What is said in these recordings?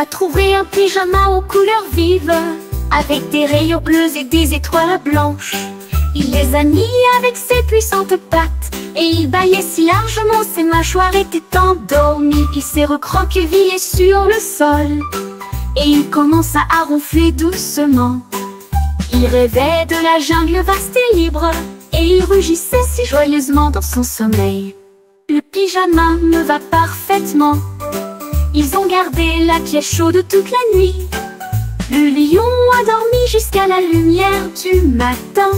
Léo a trouvé un pyjama aux couleurs vives, avec des rayons bleus et des étoiles blanches. Il les a niés avec ses puissantes pattes, et il bâillait si largement ses mâchoires étaient endormies. Il s'est recroquevillé sur le sol, et il commença à ronfler doucement. Il rêvait de la jungle vaste et libre, et il rugissait si joyeusement dans son sommeil. Le pyjama me va parfaitement. Ils ont gardé la pièce chaude toute la nuit. Le lion a dormi jusqu'à la lumière du matin.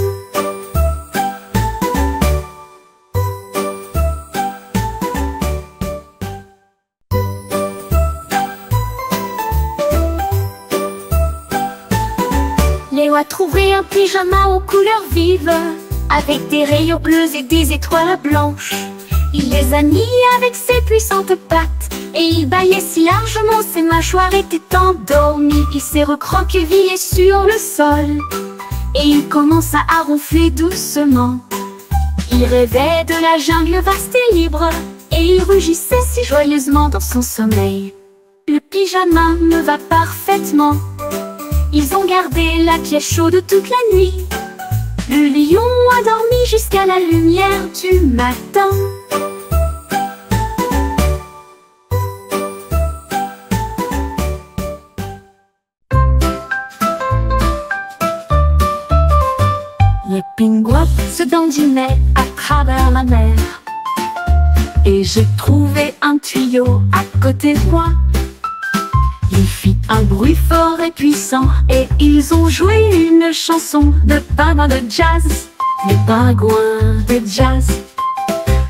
Léo a trouvé un pyjama aux couleurs vives, avec des rayons bleus et des étoiles blanches. Il les a niés avec ses puissantes pattes, et il bâillait si largement ses mâchoires étaient endormies. Il s'est recroquevillé sur le sol, et il commença à ronfler doucement. Il rêvait de la jungle vaste et libre, et il rugissait si joyeusement dans son sommeil. Le pyjama me va parfaitement. Ils ont gardé la pièce chaude toute la nuit. Le lion a dormi jusqu'à la lumière du matin. Les pingouins se dandinaient à travers la mer, et j'ai trouvé un tuyau à côté de moi. Il fit un bruit fort et puissant, et ils ont joué une chanson de pingouins de jazz. Les pingouins de jazz.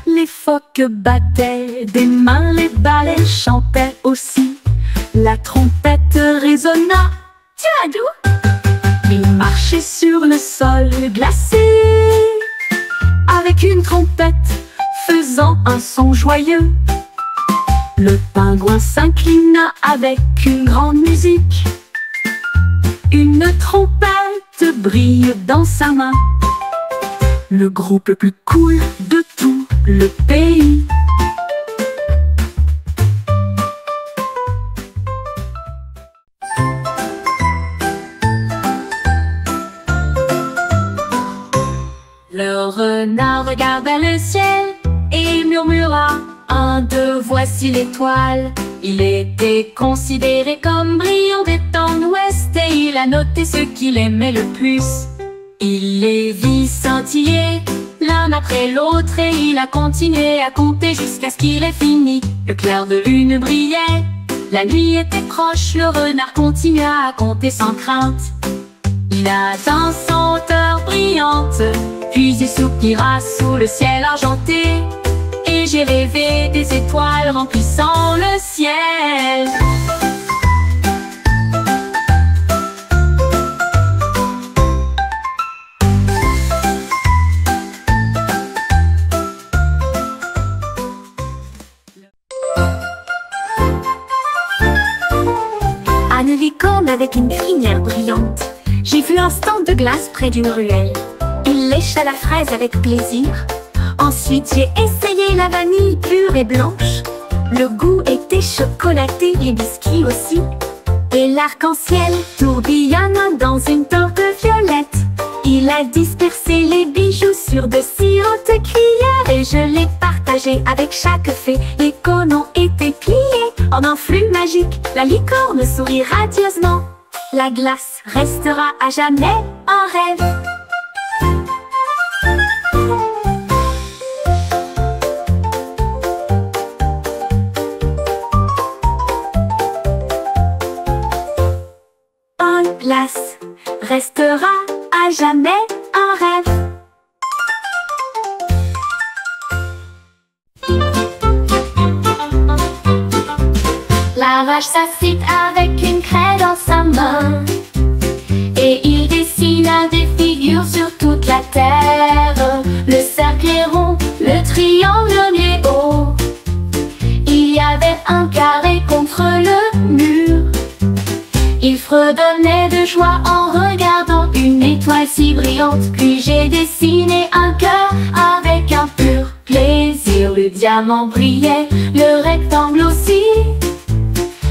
Les phoques battaient des mains, les balais chantaient aussi. La trompette résonna. Tu as d'où? Ils marchaient sur le sol glacé, avec une trompette faisant un son joyeux. Le pingouin s'inclina avec une grande musique. Une trompette brille dans sa main. Le groupe le plus cool de tout le pays. Le renard regarda le ciel et murmura: 1, 2, voici l'étoile. Il était considéré comme brillant des temps d'ouest, et il a noté ce qu'il aimait le plus. Il les vit scintiller l'un après l'autre, et il a continué à compter jusqu'à ce qu'il ait fini. Le clair de lune brillait, la nuit était proche, le renard continua à compter sans crainte. Il atteint son hauteur brillante, puis il soupira sous le ciel argenté. Et j'ai rêvé des étoiles remplissant le ciel. À une licorne avec une crinière brillante, j'ai vu un stand de glace près d'une ruelle. Il lécha la fraise avec plaisir. Ensuite j'ai essayé la vanille pure et blanche. Le goût était chocolaté, les biscuits aussi. Et l'arc-en-ciel tourbillonna dans une torte violette. Il a dispersé les bijoux sur de si hautes cuillères, et je les partageais avec chaque fée. Les cônes ont été pliés en un flux magique. La licorne sourit radieusement. La glace restera à jamais un rêve. Glace restera à jamais un rêve. La vache s'assit avec une craie dans sa main, et il dessina des figures sur toute la terre. Le cercle est rond, le triangle est haut. Il y avait un carré contre le mur. Il fredonnait de joie en regardant une étoile si brillante. Puis j'ai dessiné un cœur avec un pur plaisir. Le diamant brillait, le rectangle aussi.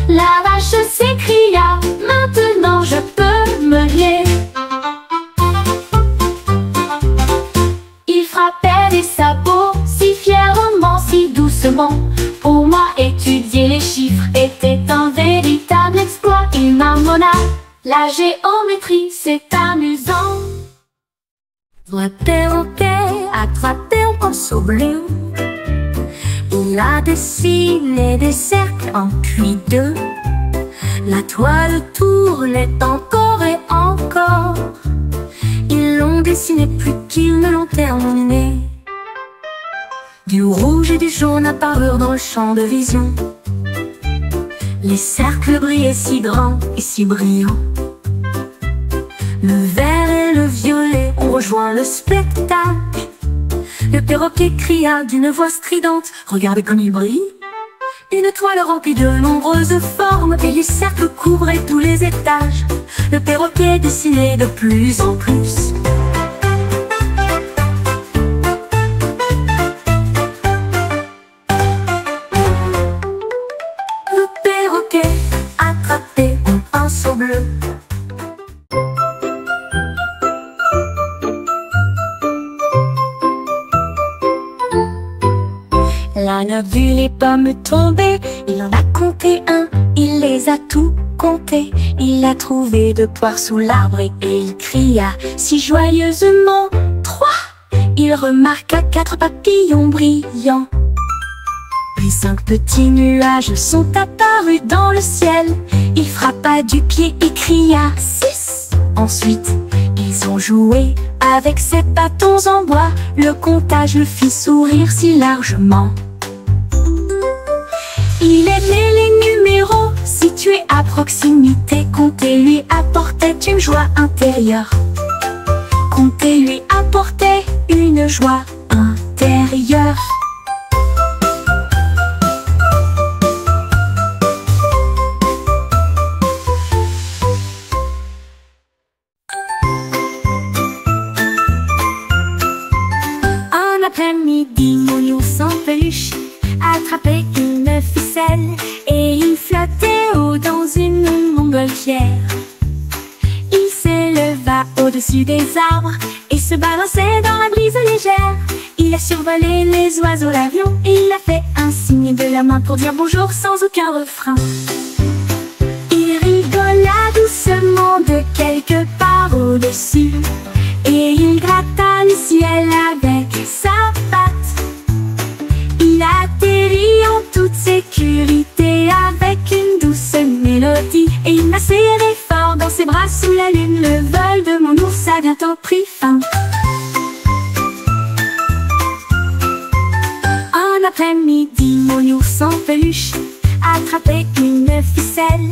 La vache s'écria, maintenant je peux me lier. Il frappait des sabots, si fièrement, si doucement. Pour moi, étudier les chiffres était un véritable exploit. Il marmonna, la géométrie, c'est amusant. Le perroquet attrapait un pinceau bleu. Il a dessiné des cercles en puis deux. La toile tournait encore et encore. Ils l'ont dessiné plus qu'ils ne l'ont terminé. Du rouge et du jaune apparurent dans le champ de vision. Les cercles brillaient si grands et si brillants. Le vert et le violet ont rejoint le spectacle. Le perroquet cria d'une voix stridente, regardez comme il brille. Une toile remplie de nombreuses formes et les cercles couvraient tous les étages. Le perroquet dessinait de plus en plus. Le perroquet attrapait un pinceau bleu. L'âne a vu les pommes tomber, il en a compté un, il les a tout comptés. Il a trouvé deux poires sous l'arbre et il cria si joyeusement 3. Il remarqua 4 papillons brillants. Puis 5 petits nuages sont apparus dans le ciel. Il frappa du pied et cria 6. Ensuite, ils ont joué avec ses bâtons en bois. Le comptage le fit sourire si largement. Il aimait les numéros situés à proximité. Compter lui apportait une joie intérieure. Compter lui apportait une joie intérieure. Un après-midi, mon ours en peluche attrapait une ficelle et il flottait haut dans une montgolfière. Il s'éleva au-dessus des arbres et se balançait dans la brise légère. Il a survolé les oiseaux, l'avion, et il a fait un signe de la main pour dire bonjour sans aucun refrain. Il rigola doucement de quelque part au-dessus et il gratta le ciel avec sa patte. Il atterrit en toute sécurité avec une douce mélodie et il m'a serré fort dans ses bras sous la lune. Le vol de mon ours a bientôt pris fin. Un après-midi, mon ours en peluche attrapait une ficelle